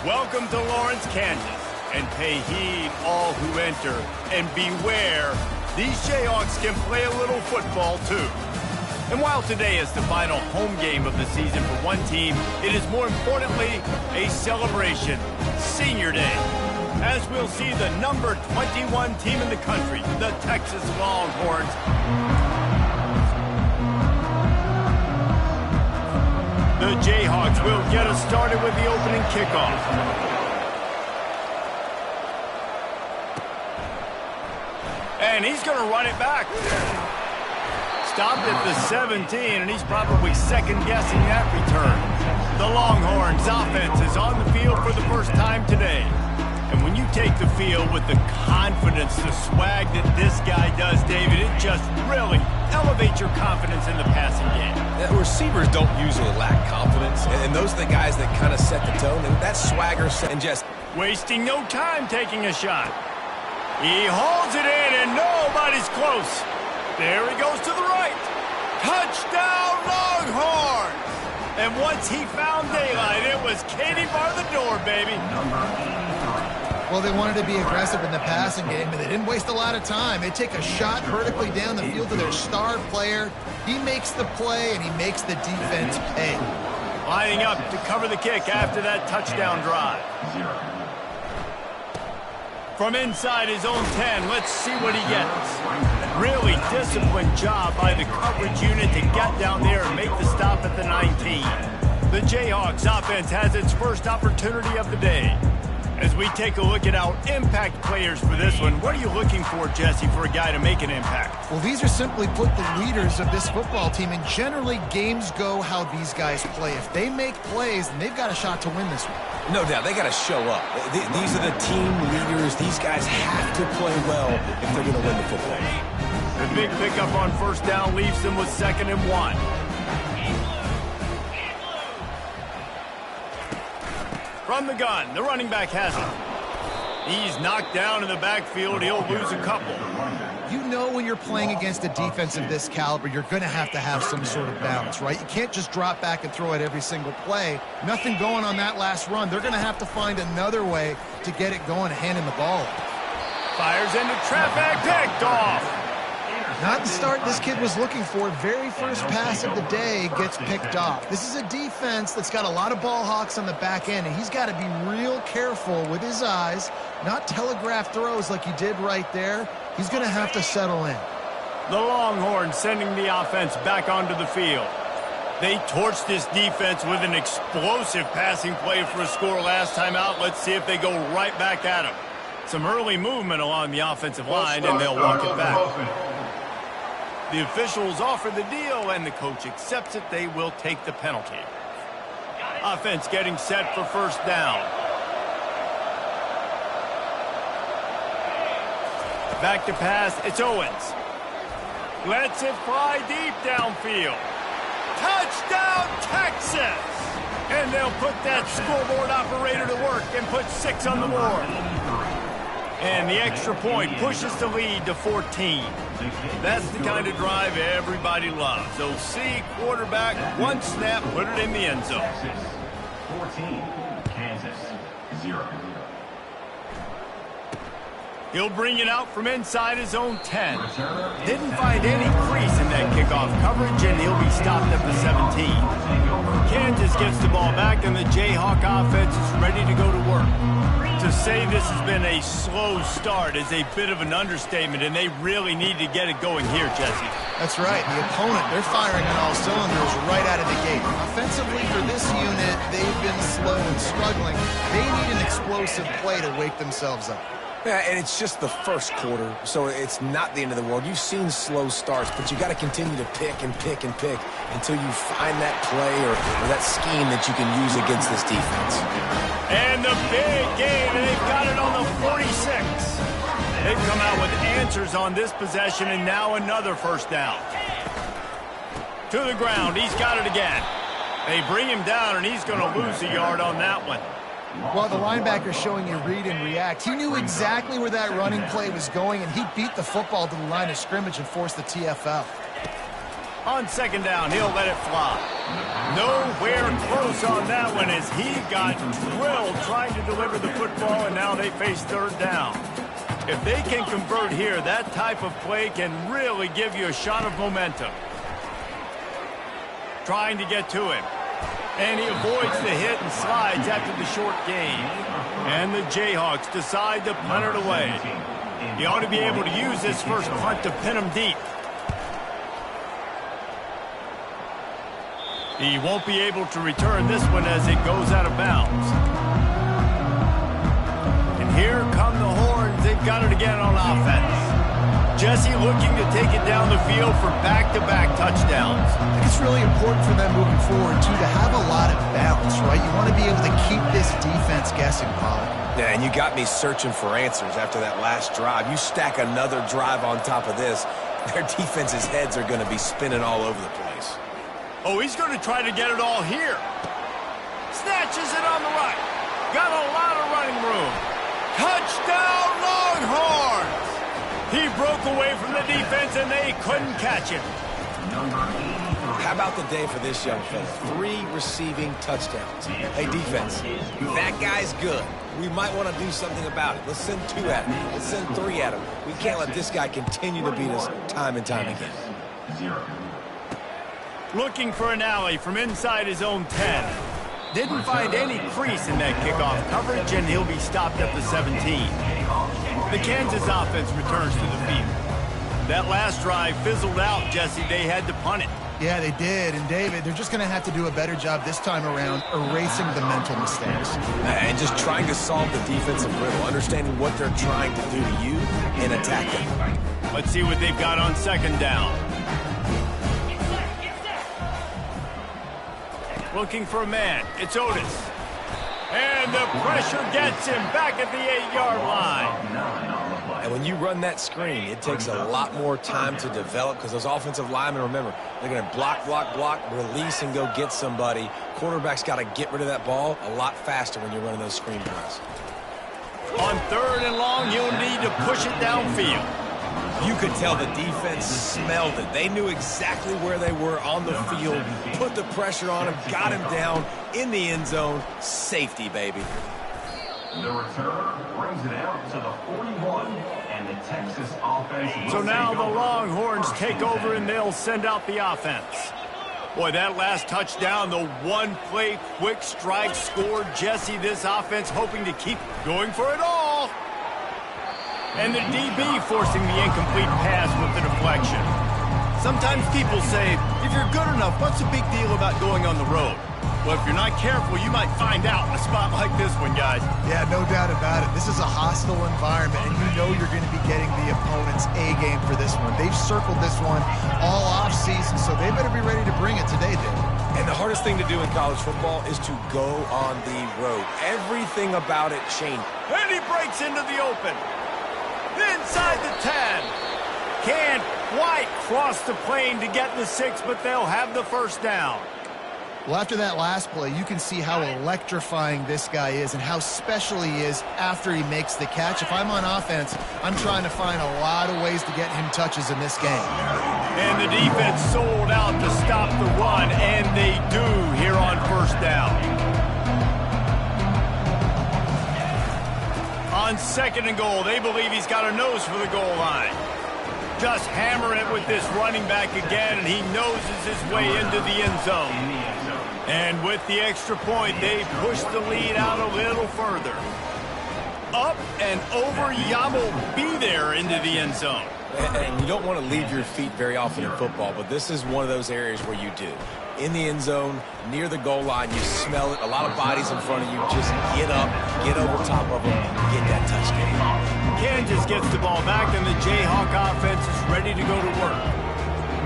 Welcome to Lawrence, Kansas, and pay heed all who enter, and beware, these Jayhawks can play a little football too. And while today is the final home game of the season for one team, it is more importantly a celebration, Senior Day, as we'll see the number 21 team in the country, the Texas Longhorns. The Jayhawks will get us started with the opening kickoff. And he's going to run it back. Stopped at the 17, and he's probably second-guessing that return. The Longhorns offense is on the field for the first time today. And when you take the field with the confidence, the swag that this guy does, David, it just really elevates your confidence in the passing game. Receivers don't usually lack confidence, and those are the guys that kind of set the tone. And that swagger and just wasting no time taking a shot. He holds it in, and nobody's close. There he goes to the right. Touchdown, Longhorns! And once he found daylight, it was Katie bar the door, baby. Well, they wanted to be aggressive in the passing game, but they didn't waste a lot of time. They take a shot vertically down the field to their star player. He makes the play, and he makes the defense pay. Lining up to cover the kick after that touchdown drive. From inside his own 10, let's see what he gets. Really disciplined job by the coverage unit to get down there and make the stop at the 19. The Jayhawks offense has its first opportunity of the day. As we take a look at our impact players for this one, what are you looking for, Jesse, for a guy to make an impact? Well, these are simply put the leaders of this football team, and generally games go how these guys play. If they make plays, then they've got a shot to win this one. no doubt, they got to show up. These are the team leaders. These guys have to play well if they're going to win the football. The big pickup on first down leaves them with 2nd and 1. From the gun, the running back has it. He's knocked down in the backfield. He'll lose a couple. You know when you're playing against a defense of this caliber, you're going to have some sort of balance, right? You can't just drop back and throw it every single play. Nothing going on that last run. They're going to have to find another way to get it going and hand him the ball. Fires into traffic, picked off. Not the start this kid was looking for. Very first pass of the day gets picked off. This is a defense that's got a lot of ball hawks on the back end, and he's got to be real careful with his eyes, not telegraph throws like he did right there. He's going to have to settle in. The Longhorns sending the offense back onto the field. They torched this defense with an explosive passing play for a score last time out. Let's see if they go right back at him. Some early movement along the offensive line, and they'll walk it back. The officials offer the deal, and the coach accepts it. They will take the penalty. Offense getting set for first down. Back to pass, it's Owens. Lets it fly deep downfield. Touchdown, Texas! And they'll put that scoreboard operator to work and put 6 on the board. And the extra point pushes the lead to 14. That's the kind of drive everybody loves. OC, quarterback, one snap, put it in the end zone. 14, Kansas, 0. He'll bring it out from inside his own 10. Didn't find any crease in that kickoff coverage, and he'll be stopped at the 17. Kansas gets the ball back, and the Jayhawk offense is ready to go to work. To say this has been a slow start is a bit of an understatement, and they really need to get it going here, Jesse. That's right. The opponent, they're firing on all cylinders right out of the gate. Offensively for this unit, they've been slow and struggling. They need an explosive play to wake themselves up. Yeah, and it's just the first quarter, so it's not the end of the world. You've seen slow starts, but you got to continue to pick and pick and pick until you find that play or that scheme that you can use against this defense. And the big game, and they've got it on the 46. They've come out with answers on this possession, and now another first down. To the ground, he's got it again. They bring him down, and he's going to lose a yard on that one. Well, the linebacker's showing you read and react. He knew exactly where that running play was going, and he beat the football to the line of scrimmage and forced the TFL. On second down, he'll let it fly. Nowhere close on that one as he got drilled trying to deliver the football, and now they face third down. If they can convert here, that type of play can really give you a shot of momentum. Trying to get to him. And he avoids the hit and slides after the short gain. And the Jayhawks decide to punt it away. He ought to be able to use this first punt to pin him deep. He won't be able to return this one as it goes out of bounds. And here come the Horns. They've got it again on offense. Jesse looking to take it down the field for back-to-back touchdowns. I think it's really important for them moving forward, too, to have a lot of balance, right? You want to be able to keep this defense guessing, Pollard. Yeah, and you got me searching for answers after that last drive. You stack another drive on top of this, their defense's heads are going to be spinning all over the place. Oh, he's going to try to get it all here. Snatches it on the right. Got a lot of running room. Touchdown, Longhorns! He broke away from the defense, and they couldn't catch him. How about the day for this young fella? 3 receiving touchdowns. Hey, defense, that guy's good. We might want to do something about it. Let's send 2 at him. Let's send 3 at him. We can't let this guy continue to beat us time and time again. 0. Looking for an alley from inside his own 10. Didn't find any crease in that kickoff coverage, and he'll be stopped at the 17. The Kansas offense returns to the field. That last drive fizzled out, Jesse. They had to punt it. Yeah, they did. And, David, they're just going to have to do a better job this time around erasing the mental mistakes. And just trying to solve the defensive riddle, understanding what they're trying to do to you and attack them. Let's see what they've got on second down. Looking for a man. It's Otis. And the pressure gets him back at the 8-yard line. And when you run that screen, it takes a lot more time to develop because those offensive linemen, remember, they're going to block, release, and go get somebody. Quarterback's got to get rid of that ball a lot faster when you're running those screen plays. On third and long, you'll need to push it downfield. You could tell the defense smelled it. They knew exactly where they were on the field, put the pressure on him, got him down in the end zone. Safety, baby. The return brings it out to the 41, and the Texas offense. So now the Longhorns take over, and they'll send out the offense. Boy, that last touchdown, the one-play quick strike scored Jesse. This offense hoping to keep going for it all. And the DB forcing the incomplete pass with the deflection. Sometimes people say, if you're good enough, what's the big deal about going on the road? Well, if you're not careful, you might find out in a spot like this one, guys. Yeah, no doubt about it. This is a hostile environment, and you know you're going to be getting the opponent's A-game for this one. They've circled this one all offseason, so they better be ready to bring it today, David. And the hardest thing to do in college football is to go on the road. Everything about it changed. And he breaks into the open. Inside the 10. Can't quite cross the plane to get the 6, but they'll have the first down. Well, after that last play, you can see how electrifying this guy is and how special he is after he makes the catch. If I'm on offense, I'm trying to find a lot of ways to get him touches in this game. And the defense sold out to stop the run, and they do here on first down. On second and goal, they believe he's got a nose for the goal line. Just hammer it with this running back again, and he noses his way into the end zone. And with the extra point, they push the lead out a little further. Up and over, Yamo be there into the end zone. And you don't want to leave your feet very often in football, but this is one of those areas where you do. In the end zone, near the goal line, you smell it. A lot of bodies in front of you. Just get up, get over top of them, get that touchdown. Kansas gets the ball back, and the Jayhawk offense is ready to go to work.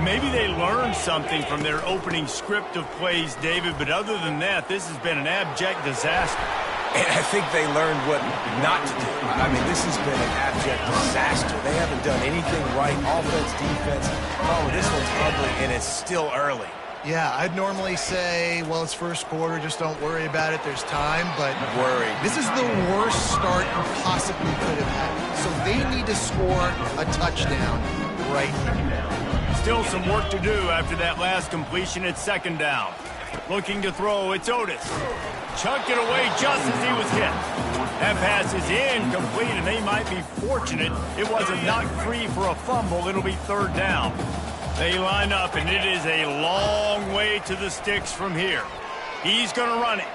Maybe they learned something from their opening script of plays, David, but other than that, this has been an abject disaster. And I think they learned what not to do. I mean, this has been an abject disaster. They haven't done anything right. Offense, defense. Oh, this one's ugly, and it's still early. Yeah, I'd normally say, well, it's first quarter, just don't worry about it, there's time, but this is the worst start you possibly could have had. So they need to score a touchdown right here. Still some work to do after that last completion at second down. Looking to throw, it's Otis. Chucked it away just as he was hit. That pass is incomplete, and they might be fortunate it wasn't knocked free for a fumble. It'll be third down. They line up, and it is a long way to the sticks from here. He's going to run it.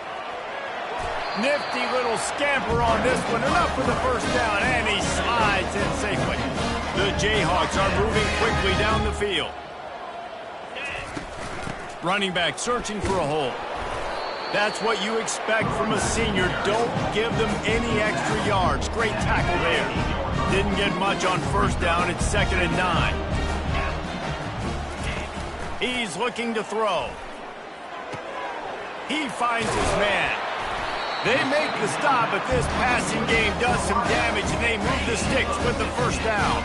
Nifty little scamper on this one, enough for the first down, and he slides in safely. The Jayhawks are moving quickly down the field. Running back searching for a hole. That's what you expect from a senior. Don't give them any extra yards. Great tackle there. Didn't get much on first down. It's 2nd and 9. He's looking to throw. He finds his man. They make the stop, but this passing game does some damage, and they move the sticks with the first down.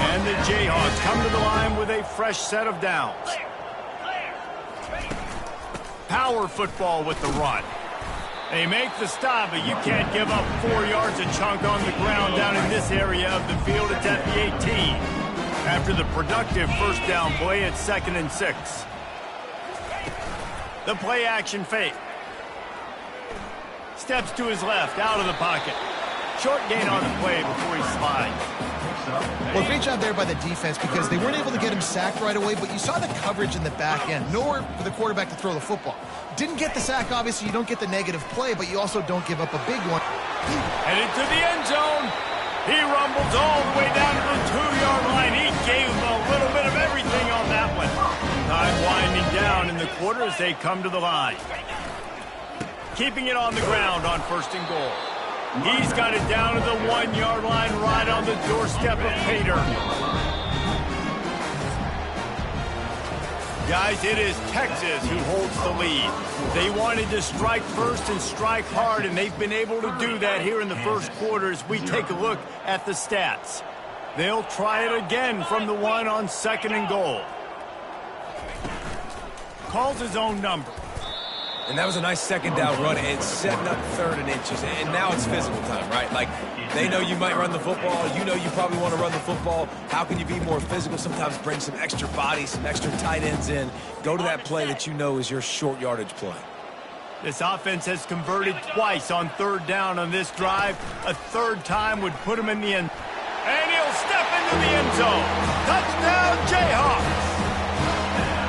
And the Jayhawks come to the line with a fresh set of downs. Power football with the run. They make the stop, but you can't give up 4 yards a chunk on the ground down in this area of the field. It's at the 18. After the productive first down play, it's 2nd and 6. The play action fake. Steps to his left, out of the pocket. Short gain on the play before he slides. Well, great job there by the defense because they weren't able to get him sacked right away, but you saw the coverage in the back end. Nowhere for the quarterback to throw the football. Didn't get the sack, obviously. You don't get the negative play, but you also don't give up a big one. Headed to the end zone. He rumbles all the way down to the 2-yard line. He gave him a little bit of everything on that one. Time winding down in the quarter as they come to the line. Keeping it on the ground on 1st and goal. He's got it down to the 1-yard line right on the doorstep of Pater. Guys, it is Texas who holds the lead. They wanted to strike first and strike hard, and they've been able to do that here in the first quarter as we take a look at the stats. They'll try it again from the 1 on 2nd and goal. Calls his own number. And that was a nice second down run. It's setting up 3rd and inches. And now it's physical time, right? Like, they know you might run the football. You know you probably want to run the football. How can you be more physical? Sometimes bring some extra bodies, some extra tight ends in. Go to that play that you know is your short yardage play. This offense has converted twice on 3rd down on this drive. A 3rd time would put him in the end. And he'll step into the end zone. Touchdown, Jayhawks.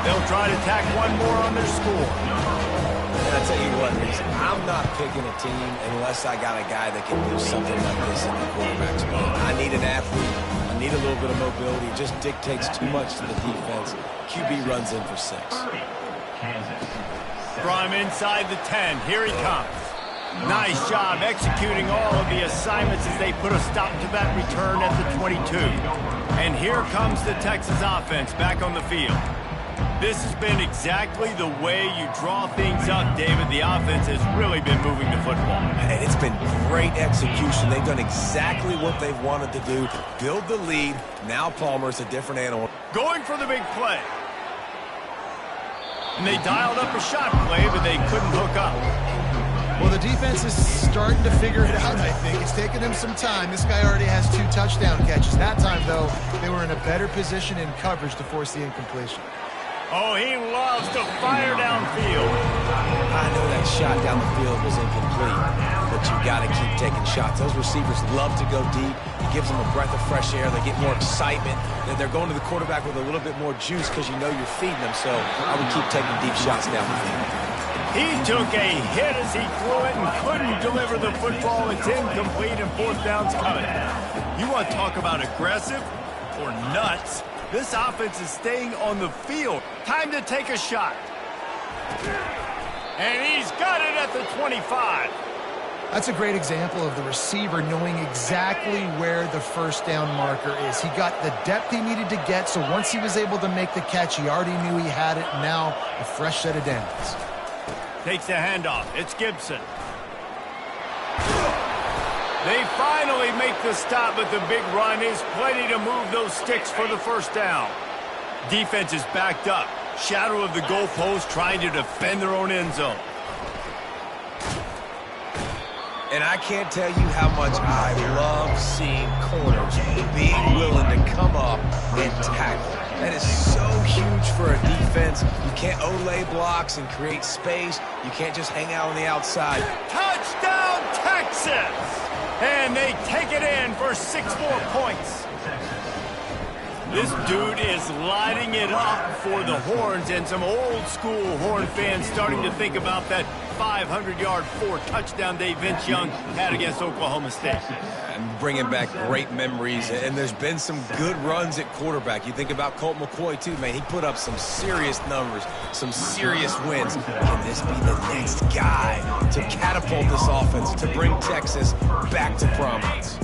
They'll try to tack one more on their score. And I tell you what, I'm not picking a team unless I got a guy that can do something like this in the quarterback's play. I need an athlete. I need a little bit of mobility. It just dictates too much to the defense. QB runs in for 6. Draw him inside the 10. Here he comes. Nice job executing all of the assignments as they put a stop to that return at the 22. And here comes the Texas offense back on the field. This has been exactly the way you draw things up, David. The offense has really been moving the football. And it's been great execution. They've done exactly what they've wanted to do. Build the lead. Now Palmer's a different animal. Going for the big play. And they dialed up a shot play, but they couldn't hook up. Well, the defense is starting to figure it out, I think. It's taken them some time. This guy already has 2 touchdown catches. That time, though, they were in a better position in coverage to force the incompletion. Oh, he loves to fire downfield. I know that shot down the field was incomplete, but you got to keep taking shots. Those receivers love to go deep. It gives them a breath of fresh air. They get more excitement. They're going to the quarterback with a little bit more juice because you know you're feeding them. So I would keep taking deep shots down the field. He took a hit as he threw it and couldn't deliver the football. It's incomplete and 4th down's coming. You want to talk about aggressive or nuts? This offense is staying on the field. Time to take a shot. And he's got it at the 25. That's a great example of the receiver knowing exactly where the first down marker is. He got the depth he needed to get, so once he was able to make the catch, he already knew he had it. Now a fresh set of downs. Takes the handoff. It's Gibson. They finally make the stop, but the big run is plenty to move those sticks for the first down. Defense is backed up. Shadow of the goalpost trying to defend their own end zone. And I can't tell you how much I love seeing corners being willing to come up and tackle. That is so defense. You can't Olay blocks and create space. You can't just hang out on the outside. Touchdown, Texas! And they take it in for 6 more points. This dude is lighting it up for the Horns, and some old-school Horn fans starting to think about that 500-yard, 4-touchdown day Vince Young had against Oklahoma State. And bringing back great memories, and there's been some good runs at quarterback. You think about Colt McCoy, too, man. He put up some serious numbers, some serious wins. Can this be the next guy to catapult this offense, to bring Texas back to prominence?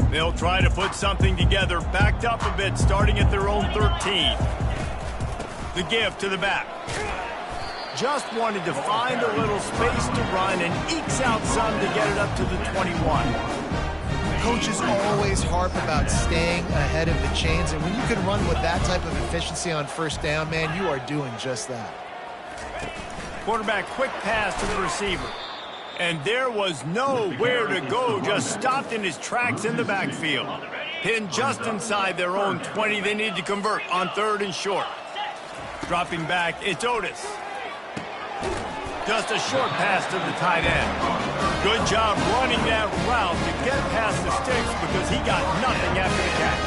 They'll try to put something together, backed up a bit, starting at their own 13. The give to the back. Just wanted to find a little space to run and ekes out some to get it up to the 21. Coaches always harp about staying ahead of the chains, and when you can run with that type of efficiency on first down, man, you are doing just that. Quarterback quick pass to the receiver. And there was nowhere to go, just stopped in his tracks in the backfield. Pinned just inside their own 20. They need to convert on 3rd and short. Dropping back, it's Otis. Just a short pass to the tight end. Good job running that route to get past the sticks because he got nothing after the catch.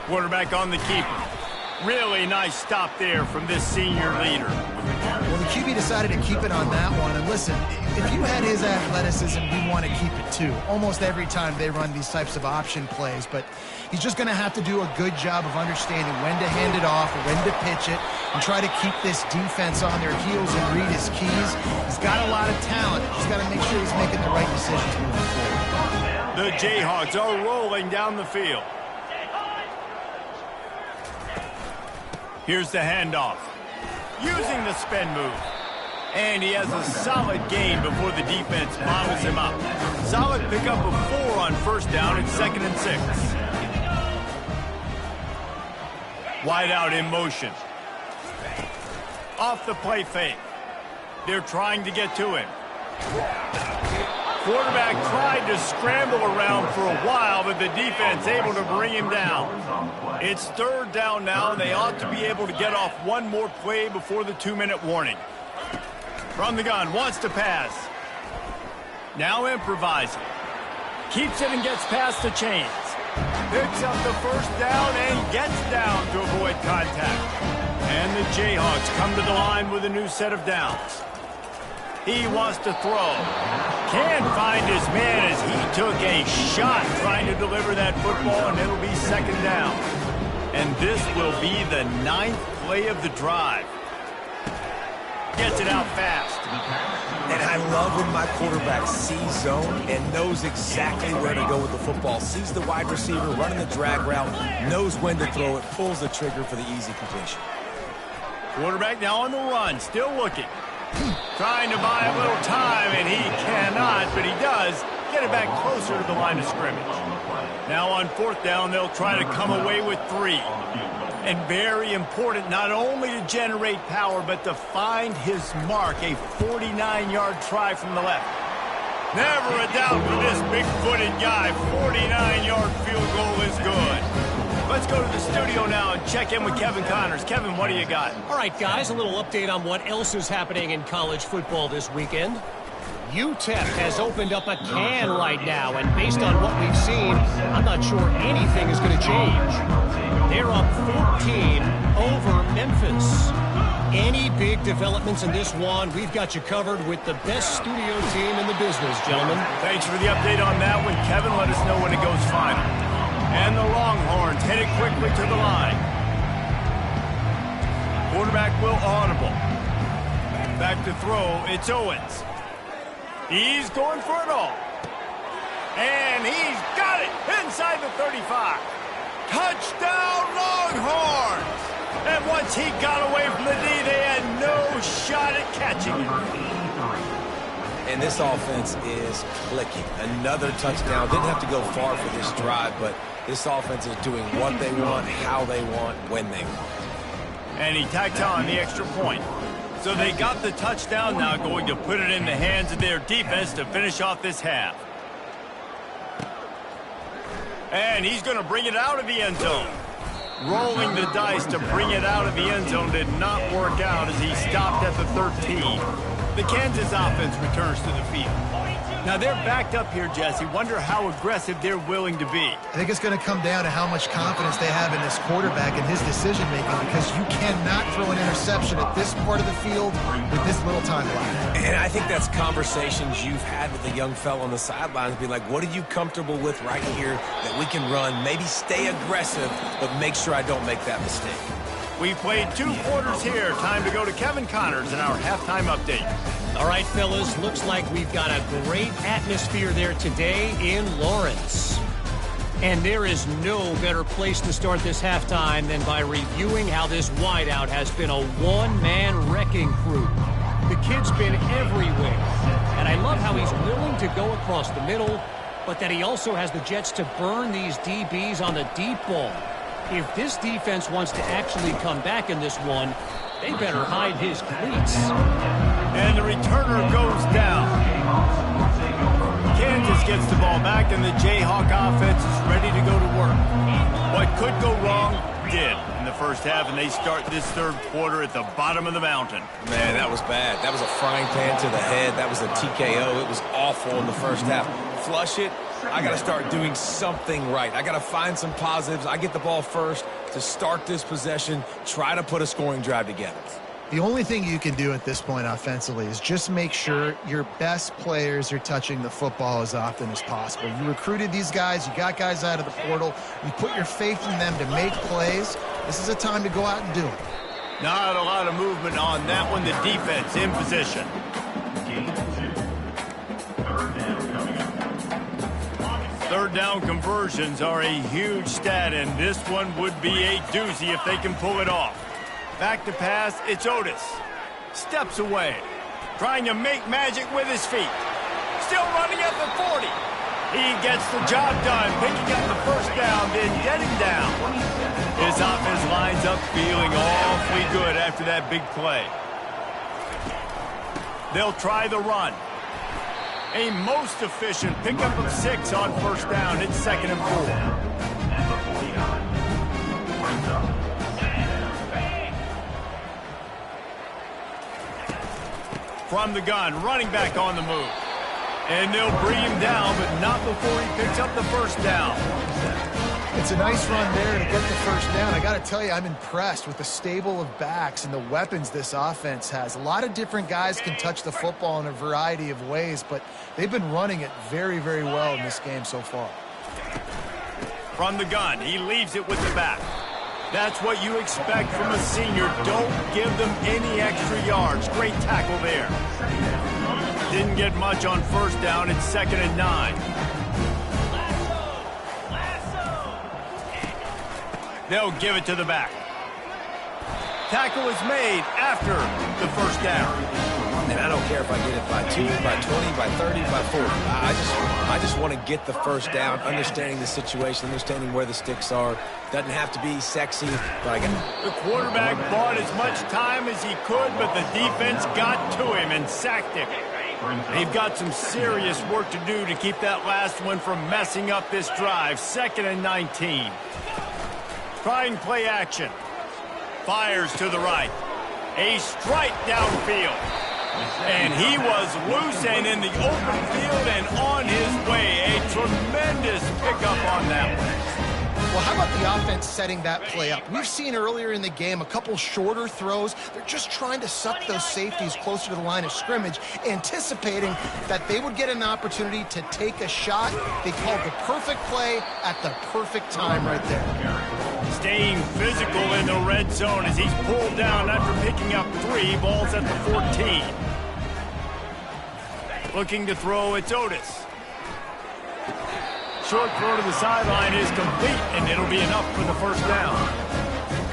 Quarterback on the keeper. Really nice stop there from this senior leader. Well, the QB decided to keep it on that one. And listen, if you had his athleticism, you'd want to keep it too. Almost every time they run these types of option plays. But he's just going to have to do a good job of understanding when to hand it off, when to pitch it, and try to keep this defense on their heels and read his keys. He's got a lot of talent. He's got to make sure he's making the right decisions moving forward. The Jayhawks are rolling down the field. Here's the handoff. Using the spin move. And he has a solid gain before the defense bottles him up. Solid pickup of 4 on first down and 2nd and 6. Wide out in motion. Off the play fake. They're trying to get to him. Quarterback tried to scramble around for a while, but the defense able to bring him down. It's 3rd down now, and they ought to be able to get off one more play before the 2-minute warning. From the gun, wants to pass. Now improvising. Keeps it and gets past the chains. Picks up the 1st down and gets down to avoid contact. And the Jayhawks come to the line with a new set of downs. He wants to throw. Can't find his man as he took a shot trying to deliver that football, and it'll be 2nd down. And this will be the 9th play of the drive. Gets it out fast. And I love when my quarterback sees zone and knows exactly where to go with the football. Sees the wide receiver running the drag route, knows when to throw it, pulls the trigger for the easy completion. Quarterback now on the run, still looking. Trying to buy a little time, and he cannot, but he does get it back closer to the line of scrimmage. Now on 4th down, they'll try to come away with 3. And very important, not only to generate power, but to find his mark, a 49-yard try from the left. Never a doubt for this big-footed guy. 49-yard field goal is good. Let's go to the studio now and check in with Kevin Connors. Kevin, what do you got? All right, guys, a little update on what else is happening in college football this weekend. UTEP has opened up a can right now, and based on what we've seen, I'm not sure anything is going to change. They're up 14 over Memphis. Any big developments in this one, we've got you covered with the best studio team in the business, gentlemen. Thanks for the update on that one, Kevin. Let us know when it goes final. And the Longhorns headed quickly to the line. Quarterback will audible. Back to throw, it's Owens. He's going for it all. And he's got it inside the 35. Touchdown, Longhorns! And once he got away from the D, they had no shot at catching him. And this offense is clicking. Another touchdown. Didn't have to go far for this drive, but this offense is doing what they want, how they want, when they want. And he tacked on the extra point. So they got the touchdown, now going to put it in the hands of their defense to finish off this half. And he's going to bring it out of the end zone. Rolling the dice to bring it out of the end zone did not work out as he stopped at the 13. The Kansas offense returns to the field. Now they're backed up here, Jesse. Wonder how aggressive they're willing to be. I think it's going to come down to how much confidence they have in this quarterback and his decision-making, because you cannot throw an interception at this part of the field with this little time left. And I think that's conversations you've had with a young fella on the sidelines, being like, what are you comfortable with right here that we can run? Maybe stay aggressive, but make sure I don't make that mistake. We played 2 quarters here. Time to go to Kevin Connors in our halftime update. All right, fellas, looks like we've got a great atmosphere there today in Lawrence. And there is no better place to start this halftime than by reviewing how this wideout has been a one-man wrecking crew. The kid's been everywhere, and I love how he's willing to go across the middle, but that he also has the jets to burn these DBs on the deep ball. If this defense wants to actually come back in this one, they better hide his cleats. And the returner goes down. Kansas gets the ball back, and the Jayhawk offense is ready to go to work. What could go wrong did in the first half, and they start this third quarter at the bottom of the mountain. Man, that was bad. That was a frying pan to the head. That was a TKO. It was awful in the first half. Flush it. I got to start doing something right. I got to find some positives. I get the ball first to start this possession, try to put a scoring drive together. The only thing you can do at this point offensively is just make sure your best players are touching the football as often as possible. You recruited these guys. You got guys out of the portal. You put your faith in them to make plays. This is a time to go out and do it. Not a lot of movement on that one. The defense in position. Third down conversions are a huge stat, and this one would be a doozy if they can pull it off. Back to pass, it's Otis. Steps away, trying to make magic with his feet. Still running at the 40. He gets the job done, picking up the first down, then getting down. His offense lines up feeling awfully good after that big play. They'll try the run. A most efficient pickup of 6 on first down. It's 2nd and 4. From the gun, running back on the move. And they'll bring him down, but not before he picks up the first down. It's a nice run there to get the first down. I got to tell you, I'm impressed with the stable of backs and the weapons this offense has. A lot of different guys can touch the football in a variety of ways, but they've been running it very, very well in this game so far. From the gun, he leaves it with the back. That's what you expect from a senior. Don't give them any extra yards. Great tackle there. Didn't get much on first down. It's 2nd and 9. They'll give it to the back. Tackle is made after the first down. And I don't care if I get it by 2, by 20, by 30, by 40. I just want to get the first down, understanding the situation, understanding where the sticks are. Doesn't have to be sexy, but I got it. The quarterback bought as much time as he could, but the defense got to him and sacked him. They've got some serious work to do to keep that last one from messing up this drive. 2nd and 19. Trying play action. Fires to the right. A strike downfield. And he was loose and in the open field and on his way. A tremendous pickup on that one. Well, how about the offense setting that play up? We've seen earlier in the game a couple shorter throws. They're just trying to suck those safeties closer to the line of scrimmage, anticipating that they would get an opportunity to take a shot. They called the perfect play at the perfect time right there. Staying physical in the red zone as he's pulled down after picking up 3 balls at the 14. Looking to throw, it's Otis. Short throw to the sideline is complete, and it'll be enough for the first down.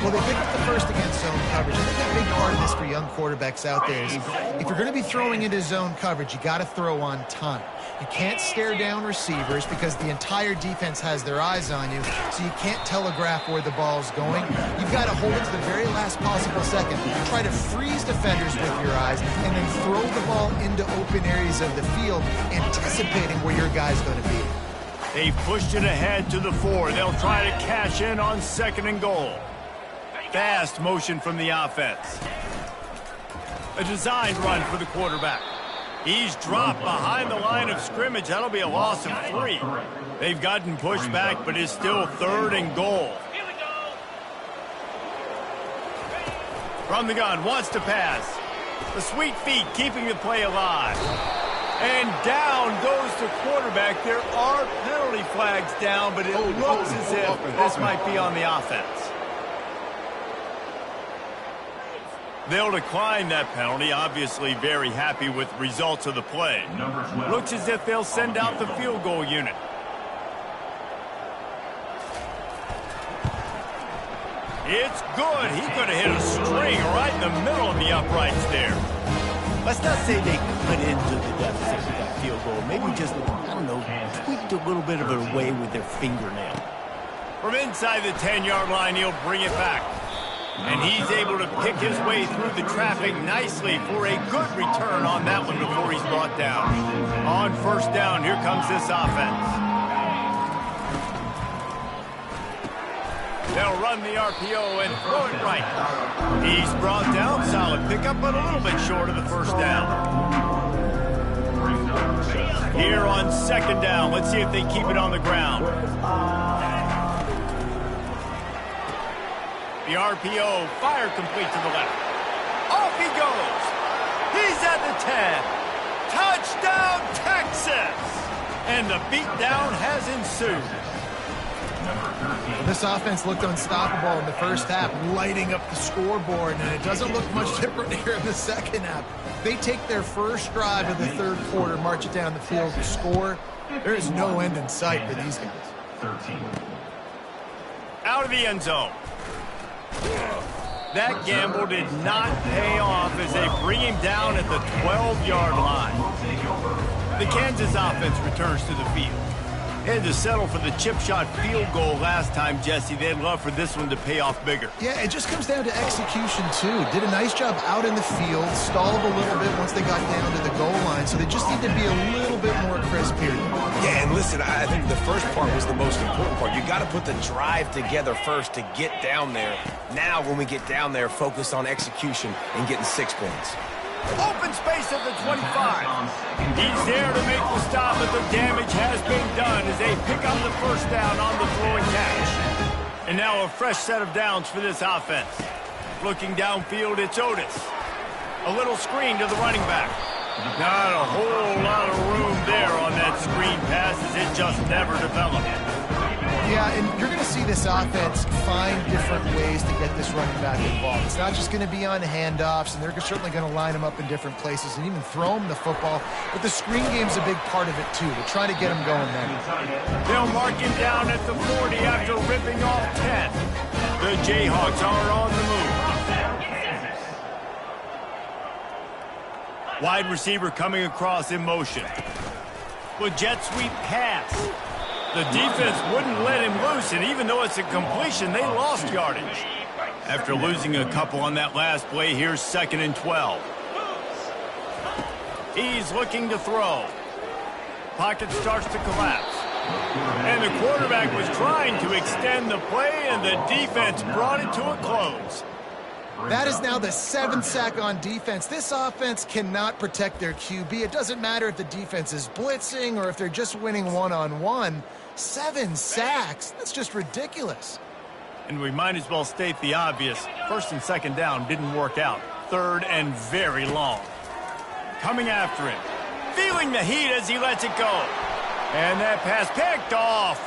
Well, they picked up the first against zone coverage. I think a big part of this for young quarterbacks out there is if you're going to be throwing into zone coverage, you got to throw on time. You can't stare down receivers because the entire defense has their eyes on you, so you can't telegraph where the ball's going. You've got to hold it to the very last possible second. Try to freeze defenders with your eyes and then throw the ball into open areas of the field, anticipating where your guy's going to be. They've pushed it ahead to the 4. They'll try to cash in on 2nd and goal. Fast motion from the offense. A designed run for the quarterback. He's dropped behind the line of scrimmage. That'll be a loss of 3. They've gotten pushed back, but it's still 3rd and goal. From the gun, wants to pass. The sweet feet keeping the play alive. And down goes the quarterback. There are penalty flags down, but it looks as if this might be on the offense. They'll decline that penalty, obviously very happy with results of the play. Looks as if they'll send out the field goal unit. It's good. He could have hit a string right in the middle of the uprights there. Let's not say they cut into the deficit with that field goal. Maybe just, I don't know, tweaked a little bit of it away with their fingernail. From inside the 10-yard line, he'll bring it back. And he's able to pick his way through the traffic nicely for a good return on that one before he's brought down. On 1st down, here comes this offense. They'll run the RPO and throw it right. He's brought down, solid pickup, but a little bit short of the 1st down. Here on 2nd down, let's see if they keep it on the ground. The RPO, fire complete to the left. Off he goes. He's at the 10. Touchdown, Texas! And the beatdown has ensued. This offense looked unstoppable in the 1st half, lighting up the scoreboard, and it doesn't look much different here in the 2nd half. They take their 1st drive of the 3rd quarter, march it down the field to score. There is no end in sight for these guys. 13. Out of the end zone. That gamble did not pay off as they bring him down at the 12-yard line. The Kansas offense returns to the field. They had to settle for the chip shot field goal last time, Jesse. They'd love for this one to pay off bigger. Yeah, it just comes down to execution, too. Did a nice job out in the field, stalled a little bit once they got down to the goal line, so they just need to be a little bit more crisp here. Yeah, and listen, I think the first part was the most important part. You got to put the drive together first to get down there. Now, when we get down there, focus on execution and getting 6 points. Open space at the 25. He's there to make the stop, but the damage has been done as they pick up the 1st down on the throwing catch. And now a fresh set of downs for this offense. Looking downfield, it's Otis. A little screen to the running back. Not a whole lot of room there on that screen pass as it just never developed. Yeah, and you're going to see this offense find different ways to get this running back involved. It's not just going to be on handoffs, and they're certainly going to line him up in different places and even throw him the football. But the screen game's a big part of it, too. They're trying to get him going there. They'll mark him down at the 40 after ripping off 10. The Jayhawks are on the move. Wide receiver coming across in motion. With jet sweep pass. The defense wouldn't let him loose, and even though it's a completion, they lost yardage. After losing a couple on that last play, here's 2nd and 12. He's looking to throw. Pocket starts to collapse. And the quarterback was trying to extend the play, and the defense brought it to a close. That is now the 7th sack on defense. This offense cannot protect their QB. It doesn't matter if the defense is blitzing or if they're just winning one-on-one. 7 sacks. That's just ridiculous. And we might as well state the obvious. 1st and 2nd down didn't work out. 3rd and very long. Coming after him. Feeling the heat as he lets it go. And that pass picked off.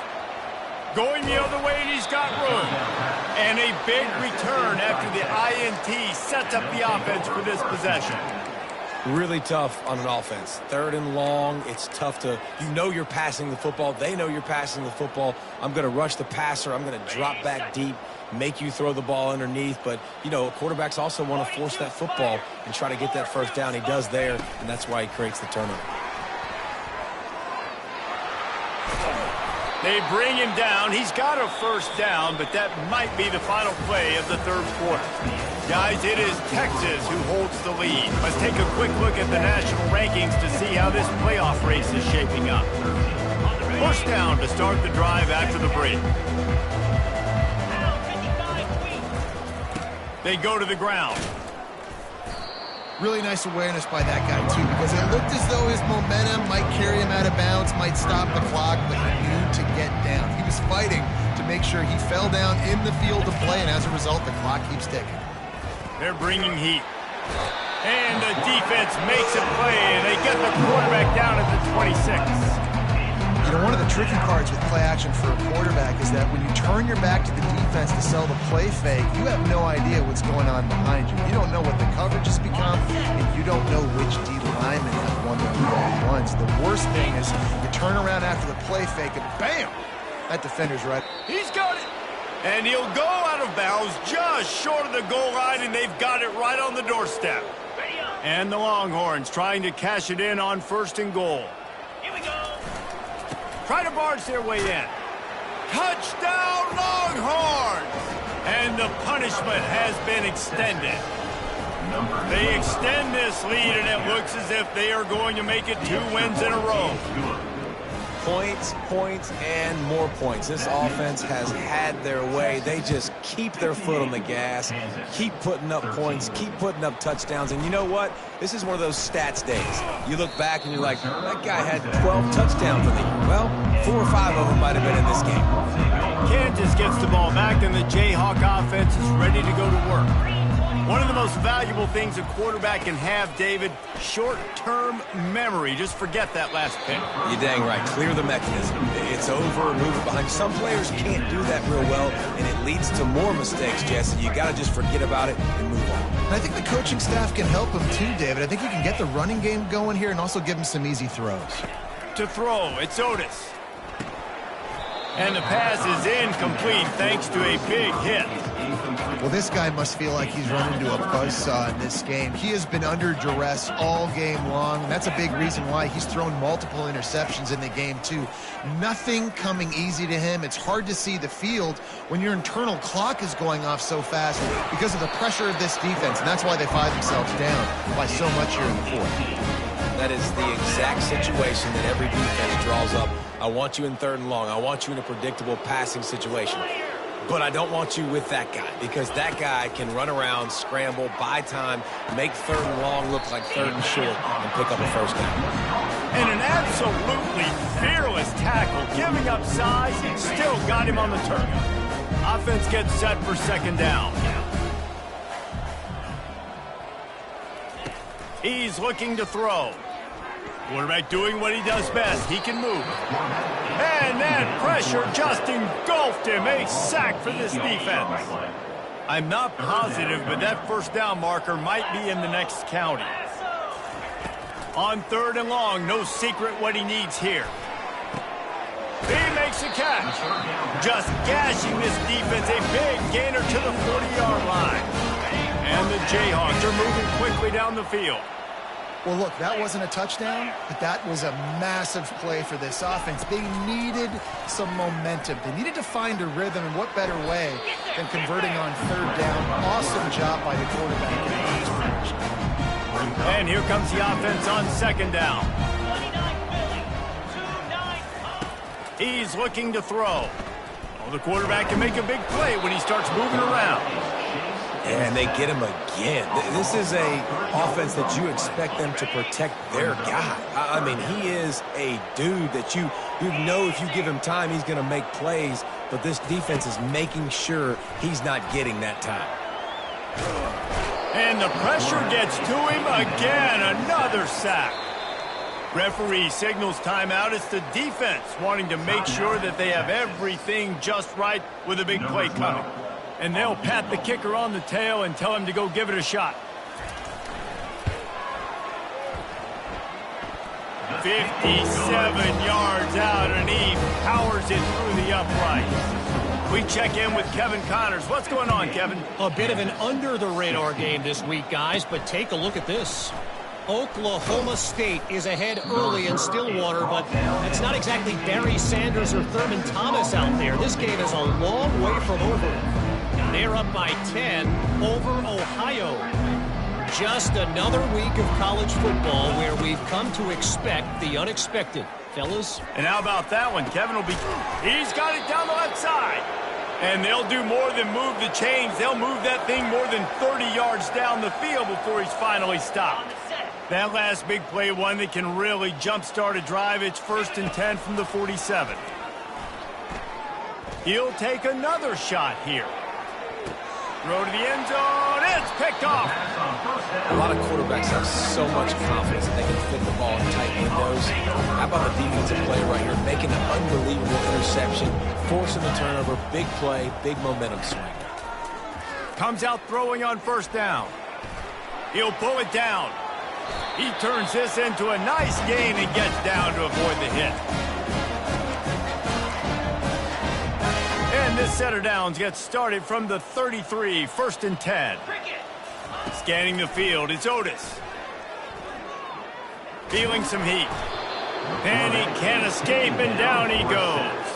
Going the other way, and he's got room. And a big return after the INT sets up the offense for this possession. Really tough on an offense. 3rd and long, it's tough to, you know you're passing the football. They know you're passing the football. I'm going to rush the passer. I'm going to drop back deep, make you throw the ball underneath. But, you know, quarterbacks also want to force that football and try to get that 1st down. He does there, and that's why he creates the turnover. They bring him down. He's got a 1st down, but that might be the final play of the 3rd quarter. Guys, it is Texas who holds the lead. Let's take a quick look at the national rankings to see how this playoff race is shaping up. First down to start the drive after the break. They go to the ground. Really nice awareness by that guy, too, because it looked as though his momentum might carry him out of bounds, might stop the clock, but he knew to get down. He was fighting to make sure he fell down in the field of play, and as a result, the clock keeps ticking. They're bringing heat. And the defense makes a play, and they get the quarterback down at the 26. You know, one of the tricky parts with play action for a quarterback is that when you turn your back to the defense to sell the play fake, you have no idea what's going on behind you. You don't know what the coverage has become, and you don't know which D linemen have won the one-on-ones. The worst thing is you turn around after the play fake, and bam! That defender's right. He's got it. And he'll go out of bounds just short of the goal line, and they've got it right on the doorstep. And the Longhorns trying to cash it in on 1st and goal. Here we go. Try to barge their way in. Touchdown, Longhorns! And the punishment has been extended. They extend this lead, and it looks as if they are going to make it 2 wins in a row. Points, points, and more points. This offense has had their way. They just keep their foot on the gas, keep putting up points, keep putting up touchdowns. And you know what? This is one of those stats days. You look back and you're like, that guy had 12 touchdowns in the year. Well, 4 or 5 of them might have been in this game. Kansas gets the ball back, and the Jayhawk offense is ready to go to work. One of the most valuable things a quarterback can have, David, short-term memory. Just forget that last pick. You're dang right. Clear the mechanism. It's over, move it behind. Some players can't do that real well, and it leads to more mistakes, Jesse. You got to just forget about it and move on. And I think the coaching staff can help him too, David. I think you can get the running game going here and also give him some easy throws. To throw, it's Otis. And the pass is incomplete thanks to a big hit. Well, this guy must feel like he's run into a buzzsaw in this game. He has been under duress all game long, and that's a big reason why he's thrown multiple interceptions in the game, too. Nothing coming easy to him. It's hard to see the field when your internal clock is going off so fast because of the pressure of this defense, and that's why they find themselves down by so much here in the 4th. That is the exact situation that every defense draws up. I want you in 3rd and long. I want you in a predictable passing situation. But I don't want you with that guy, because that guy can run around, scramble, buy time, make 3rd and long look like 3rd and short, and pick up a 1st down. And an absolutely fearless tackle, giving up size, still got him on the turf. Offense gets set for 2nd down. He's looking to throw. Quarterback doing what he does best. He can move. And that pressure just engulfed him. A sack for this defense. I'm not positive, but that 1st down marker might be in the next county. On 3rd and long, no secret what he needs here. He makes a catch. Just gashing this defense. A big gainer to the 40-yard line. And the Jayhawks are moving quickly down the field. Well, look, that wasn't a touchdown, but that was a massive play for this offense. They needed some momentum. They needed to find a rhythm, and what better way than converting on 3rd down. Awesome job by the quarterback in this position. And here comes the offense on 2nd down. He's looking to throw. Well, the quarterback can make a big play when he starts moving around. And they get him again. This is a offense that you expect them to protect their guy. I mean, he is a dude that you know if you give him time, he's going to make plays. But this defense is making sure he's not getting that time. And the pressure gets to him again. Another sack. Referee signals timeout. It's the defense wanting to make sure that they have everything just right with a big play coming. And they'll pat the kicker on the tail and tell him to go give it a shot. 57 yards out, and he powers it through the uprights. We check in with Kevin Connors. What's going on, Kevin? A bit of an under-the-radar game this week, guys, but take a look at this. Oklahoma State is ahead early in Stillwater, but it's not exactly Barry Sanders or Thurman Thomas out there. This game is a long way from over. They're up by 10 over Ohio. Just another week of college football where we've come to expect the unexpected. fellas. And how about that one? Kevin will be... He's got it down the left side. And they'll do more than move the chains. They'll move that thing more than 30 yards down the field before he's finally stopped. That last big play, one that can really jumpstart a drive. It's 1st and 10 from the 47. He'll take another shot here. Throw to the end zone. It's picked off. A lot of quarterbacks have so much confidence that they can fit the ball in tight windows. How about the defensive play right here, making an unbelievable interception, forcing the turnover, big play, big momentum swing. Comes out throwing on 1st down. He'll pull it down. He turns this into a nice gain and gets down to avoid the hit. And this set of downs gets started from the 33, 1st and 10. Scanning the field, it's Otis. Feeling some heat. And he can't escape, and down he goes.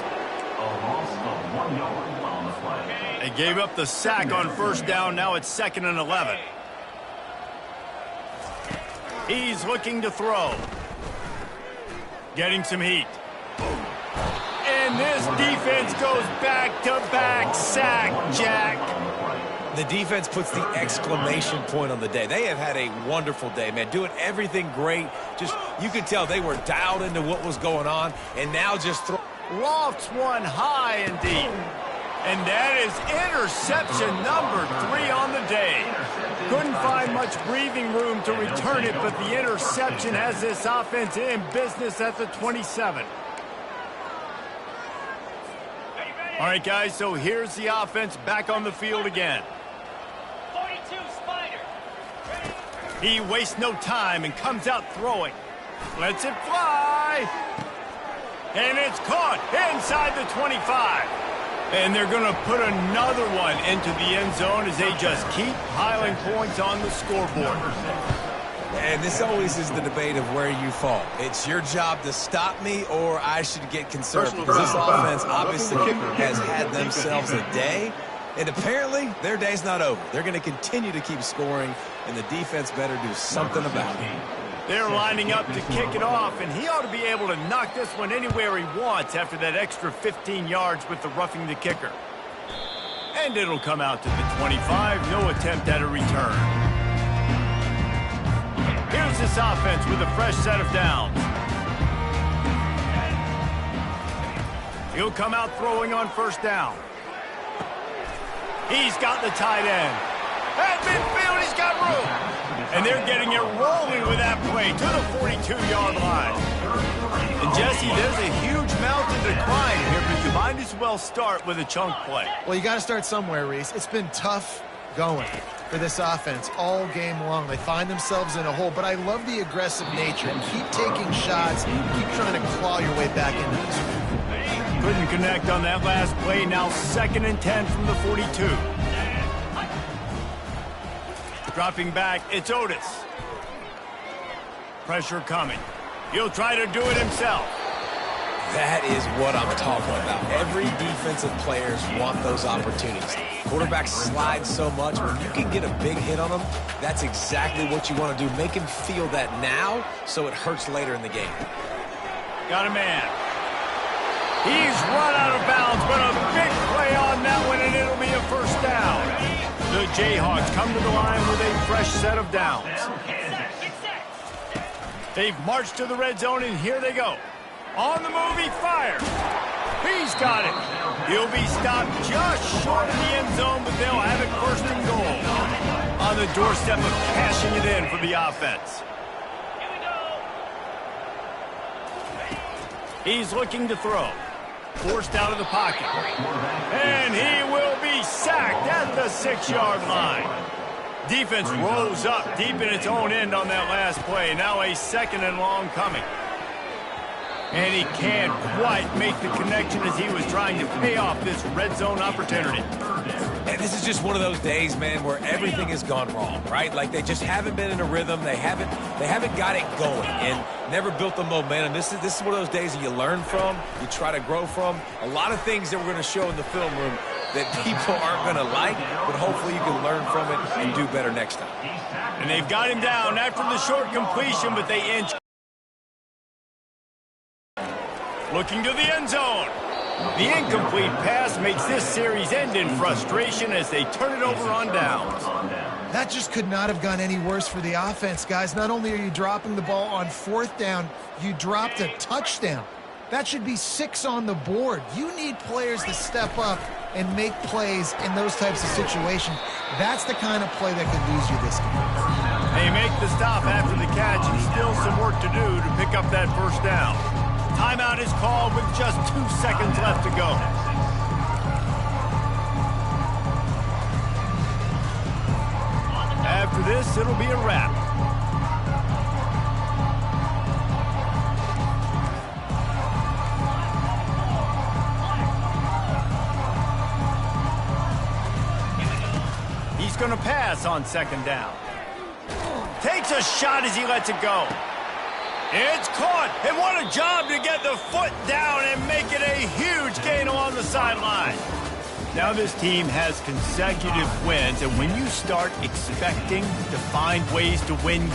They gave up the sack on 1st down, now it's 2nd and 11. He's looking to throw. Getting some heat. And this defense goes back-to-back sack, Jack. The defense puts the exclamation point on the day. They have had a wonderful day, man. Doing everything great. Just, you could tell they were dialed into what was going on, and now just throw. Lofts one high and deep. And that is interception number 3 on the day. Couldn't find much breathing room to return it, but the interception has this offense in business at the 27. All right, guys, so here's the offense back on the field again. 42 Spider. He wastes no time and comes out throwing. Lets it fly. And it's caught inside the 25. And they're going to put another one into the end zone as they just keep piling points on the scoreboard. And this always is the debate of where you fall. It's your job to stop me, or I should get concerned. Because this offense obviously has had themselves a day. And apparently, their day's not over. They're going to continue to keep scoring, and the defense better do something about it. They're lining up to kick it off, and he ought to be able to knock this one anywhere he wants after that extra 15 yards with the roughing the kicker. And it'll come out to the 25. No attempt at a return. Here's this offense with a fresh set of downs. He'll come out throwing on 1st down. He's got the tight end. At midfield, he's got room. And they're getting it rolling with that play to the 42-yard line. And, Jesse, there's a huge mountain to climb here, but you might as well start with a chunk play. Well, you got to start somewhere, Reese. It's been tough going for this offense all game long. They find themselves in a hole, but I love the aggressive nature. Keep taking shots. Keep trying to claw your way back into this one. Couldn't connect on that last play. Now 2nd and 10 from the 42. Dropping back, it's Otis. Pressure coming. He'll try to do it himself. That is what I'm talking about. Every defensive players want those opportunities. Quarterbacks slide so much. When you can get a big hit on them, that's exactly what you want to do. Make him feel that now so it hurts later in the game. Got a man. He's run out of bounds, but a big play on that one, and it'll be a 1st down. The Jayhawks come to the line with a fresh set of downs. They've marched to the red zone, and here they go. On the move, he fires. He's got it. He'll be stopped just short of the end zone, but they'll have it 1st and goal. On the doorstep of cashing it in for the offense. He's looking to throw. Forced out of the pocket. And he will be sacked at the 6-yard line. Defense rose up deep in its own end on that last play. Now a 2nd and long coming. And he can't quite make the connection as he was trying to pay off this red zone opportunity. And this is just one of those days, man, where everything has gone wrong, right? Like they just haven't been in a rhythm. They haven't got it going and never built the momentum. This is one of those days that you learn from, you try to grow from. A lot of things that we're going to show in the film room that people aren't going to like, but hopefully you can learn from it and do better next time. And they've got him down after the short completion, but they inch. Looking to the end zone. The incomplete pass makes this series end in frustration as they turn it over on downs. That just could not have gone any worse for the offense, guys. Not only are you dropping the ball on 4th down, you dropped a touchdown. That should be 6 on the board. You need players to step up and make plays in those types of situations. That's the kind of play that could lose you this game. They make the stop after the catch, and still some work to do to pick up that first down. Timeout is called with just 2 seconds left to go. After this, it'll be a wrap. He's going to pass on 2nd down. Takes a shot as he lets it go. It's caught, and what a job to get the foot down and make it a huge gain along the sideline. Now this team has consecutive wins, and when you start expecting to find ways to win